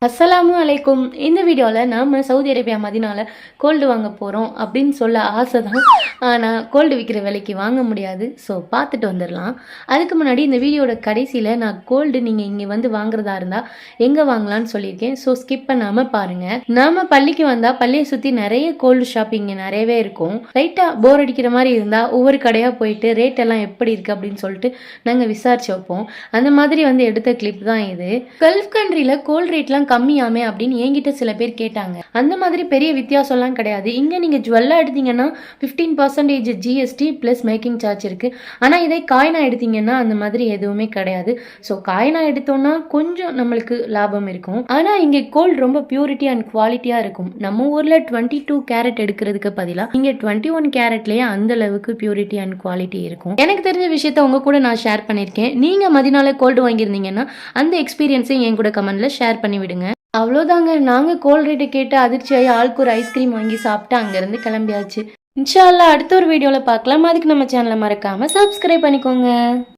அஸ்ஸலாமு அலைக்கும். இந்த வீடியோவில் நாம் சவுதி அரேபியா மதினால கோல்டு வாங்க போகிறோம் அப்படின்னு சொல்ல ஆசை தான். ஆனால் கோல்டு விற்கிற விலைக்கு வாங்க முடியாது. ஸோ பார்த்துட்டு வந்துடலாம். அதுக்கு முன்னாடி இந்த வீடியோட கடைசியில் நான் கோல்டு நீங்கள் இங்கே வந்து வாங்குறதா இருந்தால் எங்கே வாங்கலான்னு சொல்லியிருக்கேன். ஸோ ஸ்கிப் பண்ணாமல் பாருங்கள். நாம் பள்ளிக்கு வந்தால் பள்ளியை சுற்றி நிறைய கோல்டு ஷாப்பிங் நிறையவே இருக்கும். லைட்டாக போர் அடிக்கிற மாதிரி இருந்தால் ஒவ்வொரு கடையாக போயிட்டு ரேட் எல்லாம் எப்படி இருக்குது அப்படின்னு சொல்லிட்டு நாங்கள் விசாரிச்சு வைப்போம். அந்த மாதிரி வந்து எடுத்த கிளிப் தான் இது. கல்ஃப் கண்ட்ரியில் கோல்டு ரேட்லாம் கம்மியாமே அப்படின்னு என்கிட்ட சில பேர் கேட்டாங்க. அந்த மாதிரி பெரிய வித்தியாசம்லாம் கிடையாது. இங்கே நீங்கள் ஜுவல்லாக எடுத்தீங்கன்னா 15% ஜிஎஸ்டி ப்ளஸ் மேக்கிங் சார்ஜ் இருக்குது. ஆனால் இதே காயினா எடுத்தீங்கன்னா அந்த மாதிரி எதுவுமே கிடையாது. ஸோ காயினா எடுத்தோம்னா கொஞ்சம் நம்மளுக்கு லாபம் இருக்கும். ஆனால் இங்கே கோல்டு ரொம்ப பியூரிட்டி அண்ட் குவாலிட்டியாக இருக்கும். நம்ம ஊரில் 22 கேரட் எடுக்கிறதுக்கு பதிலாக இங்கே 21 கேரட்லேயே அந்த அளவுக்கு பியூரிட்டி அண்ட் குவாலிட்டி இருக்கும். எனக்கு தெரிஞ்ச விஷயத்த உங்க கூட நான் ஷேர் பண்ணியிருக்கேன். நீங்கள் மதினால கோல்டு வாங்கியிருந்தீங்கன்னா அந்த எக்ஸ்பீரியன்ஸை என் கூட கமெண்ட்ல ஷேர் பண்ணி விடுங்க. அவ்வளோதாங்க. நாங்கள் கோல்ட் ரேட்டை கேட்டு அதிர்ச்சியாகி ஆளுக்கு ஒரு ஐஸ்கிரீம் வாங்கி சாப்பிட்டு அங்கேருந்து கிளம்பியாச்சு. இன்ஷா அல்லாஹ் அடுத்த ஒரு வீடியோவில் பார்க்கலாம். அதுக்கு நம்ம சேனலை மறக்காமல் சப்ஸ்கிரைப் பண்ணிக்கோங்க.